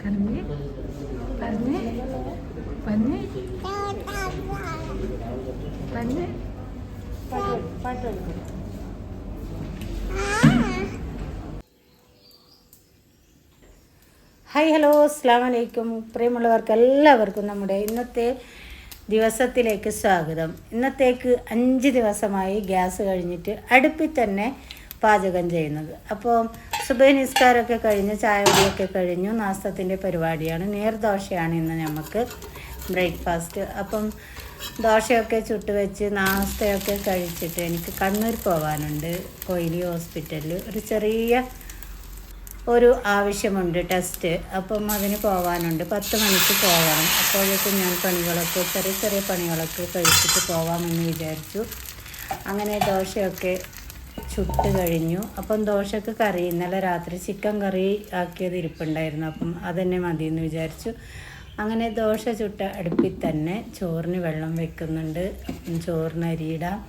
കണ്ണി പഞ്ഞ് പഞ്ഞ് പഞ്ഞ് പാട്ട്. Hi hello അസ്സലാമു അലൈക്കും. പ്രിയമുള്ളവർക്ക് എല്ലാവർക്കും നമ്മുടെ ഇന്നത്തെ ദിവസത്തിലേക്ക് സ്വാഗതം. ഇന്നത്തേക്ക് 5 ദിവസമായി ഗ്യാസ് കഴിഞ്ഞിട്ട് അടുപ്പിൽ തന്നെ പാചകം ചെയ്യുന്നത്. അപ്പോൾ സുബഹി നിസ്കാരമൊക്കെ കഴിഞ്ഞ് ചായകുടിയൊക്കെ കഴിഞ്ഞു. നാസ്തത്തിൻ്റെ പരിപാടിയാണ്. നീർദോശയാണ് ഇന്ന് നമുക്ക് ബ്രേക്ക്ഫാസ്റ്റ്. അപ്പം ദോശയൊക്കെ ചുട്ട് വെച്ച് നാസ്തയൊക്കെ കഴിച്ചിട്ട് എനിക്ക് കണ്ണൂർ പോകാനുണ്ട്. കൊയിലി ഹോസ്പിറ്റലിൽ ഒരു ആവശ്യമുണ്ട്, ടെസ്റ്റ്. അപ്പം അതിന് പോകാനുണ്ട്. 10 മണിക്ക് പോകണം. അപ്പോഴേക്കും ഞാൻ ചെറിയ പണികളൊക്കെ കഴിച്ചിട്ട് പോകാമെന്ന് വിചാരിച്ചു. അങ്ങനെ ദോശയൊക്കെ ചുട്ട് കഴിഞ്ഞു. അപ്പം ദോശക്ക് കറി ഇന്നലെ രാത്രി ചിക്കൻ കറി ആക്കിയത് ഇരിപ്പുണ്ടായിരുന്നു. അപ്പം അതെന്നെ മതിയെന്ന് വിചാരിച്ചു. അങ്ങനെ ദോശ ചുട്ട അടുപ്പിൽ തന്നെ ചോറിന് വെള്ളം വെക്കുന്നുണ്ട്. അപ്പം ചോറിന് അരിയിടാം.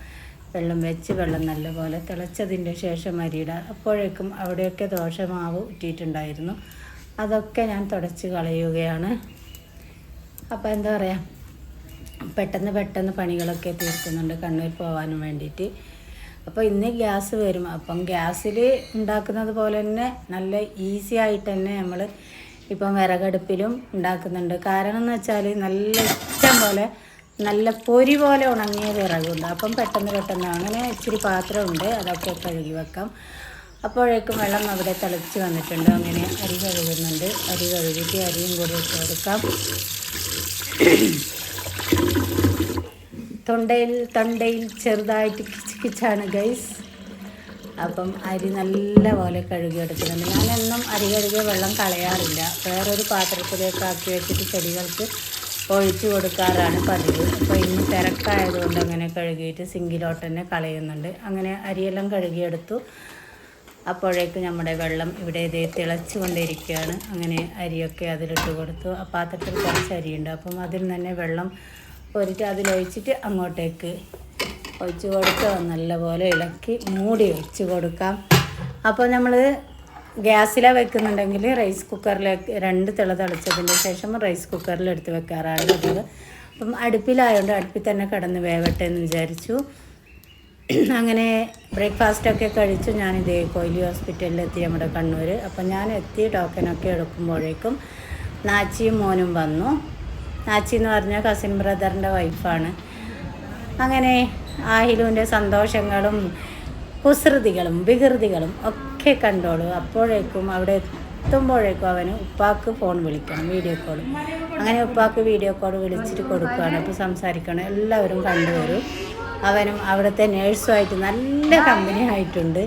വെള്ളം വെച്ച് വെള്ളം നല്ലപോലെ തിളച്ചതിൻ്റെ ശേഷം അരിയിടാം. അപ്പോഴേക്കും അവിടെയൊക്കെ ദോശമാവ് ഇട്ടിട്ടുണ്ടായിരുന്നു. അതൊക്കെ ഞാൻ തുടച്ച് കളയുകയാണ്. അപ്പോൾ എന്താ പറയുക, പെട്ടെന്ന് പണികളൊക്കെ തീർക്കുന്നുണ്ട് കണ്ണൂർ പോകാനും വേണ്ടിയിട്ട്. അപ്പോൾ ഇന്ന് ഗ്യാസ് വരും. അപ്പം ഗ്യാസിൽ ഉണ്ടാക്കുന്നത് പോലെ തന്നെ നല്ല ഈസി ആയിട്ട് തന്നെ നമ്മൾ ഇപ്പം വിറകടുപ്പിലും ഉണ്ടാക്കുന്നുണ്ട്. കാരണം എന്ന് വെച്ചാൽ നല്ല ഇഷ്ടം പോലെ നല്ല പൊരി പോലെ ഉണങ്ങിയ വിറകുണ്ട്. അപ്പം പെട്ടെന്ന് അങ്ങനെ ഇച്ചിരി പാത്രമുണ്ട്, അതൊക്കെ കഴുകി വെക്കാം. അപ്പോഴേക്കും വെള്ളം അവിടെ തിളച്ച് വന്നിട്ടുണ്ട്. അങ്ങനെ അരി കഴുകുന്നുണ്ട്. അരി കഴുകിയിട്ട് അരിയും കൂടി ഇട്ട് കൊടുക്കാം. തൊണ്ടയിൽ ചെറുതായിട്ട് കിച്ചാണ് ഗൈസ്. അപ്പം അരി നല്ല പോലെ കഴുകിയെടുക്കുന്നുണ്ട്. ഞാനെന്നും അരി കഴുകിയ വെള്ളം കളയാറില്ല. വേറൊരു പാത്രത്തിലേക്ക് ആക്കി വെച്ചിട്ട് ചെടികൾക്ക് ഒഴിച്ചു കൊടുക്കാറാണ് പതിവ്. അപ്പോൾ ഇന്ന് തിരക്കായതുകൊണ്ട് അങ്ങനെ കഴുകിയിട്ട് സിങ്കിലോട്ട് തന്നെ കളയുന്നുണ്ട്. അങ്ങനെ അരിയെല്ലാം കഴുകിയെടുത്തു. അപ്പോഴേക്കും നമ്മുടെ വെള്ളം ഇവിടെ തിളച്ചു കൊണ്ടിരിക്കുകയാണ്. അങ്ങനെ അരിയൊക്കെ അതിലിട്ട് കൊടുത്തു. ആ പാത്രത്തിൽ കുറച്ച് അരിയുണ്ട്. അപ്പം അതിൽ തന്നെ വെള്ളം പൊരിച്ച് അതിലൊഴിച്ചിട്ട് അങ്ങോട്ടേക്ക് ഒഴിച്ച് കൊടുത്ത് നല്ലപോലെ ഇളക്കി മൂടി വെച്ച് കൊടുക്കാം. അപ്പോൾ നമ്മൾ ഗ്യാസിലാണ് വെക്കുന്നുണ്ടെങ്കിൽ റൈസ് കുക്കറിലേക്ക് 2 തിള തിളച്ചതിൻ്റെ ശേഷം റൈസ് കുക്കറിൽ എടുത്ത് വെക്കാറാണ് പതിവ്. അപ്പം അടുപ്പിലായതുകൊണ്ട് അടുപ്പിൽ തന്നെ കിടന്ന് വേവട്ടെ എന്ന് വിചാരിച്ചു. അങ്ങനെ ബ്രേക്ക്ഫാസ്റ്റൊക്കെ കഴിച്ചു. ഞാനിതേ കൊയിലി ഹോസ്പിറ്റലിലെത്തി, നമ്മുടെ കണ്ണൂർ. അപ്പം ഞാൻ എത്തി ടോക്കനൊക്കെ എടുക്കുമ്പോഴേക്കും നാച്ചിയും മോനും വന്നു. നാച്ചി എന്ന് പറഞ്ഞാൽ കസിൻ ബ്രദറിൻ്റെ വൈഫാണ്. അങ്ങനെ ആഹിലുവിൻ്റെ സന്തോഷങ്ങളും കുസൃതികളും വികൃതികളും ഒക്കെ കണ്ടോളൂ. അപ്പോഴേക്കും അവിടെ എത്തുമ്പോഴേക്കും അവന് ഉപ്പാക്ക് ഫോൺ വിളിക്കണം, വീഡിയോ കോൾ. അങ്ങനെ ഉപ്പാക്ക് വീഡിയോ കോൾ വിളിച്ചിട്ട് കൊടുക്കുകയാണ്. അപ്പോൾ സംസാരിക്കണം. എല്ലാവരും കണ്ടുവരും. അവനും അവിടുത്തെ നേഴ്സുമായിട്ട് നല്ല കമ്പനി ആയിട്ടുണ്ട്.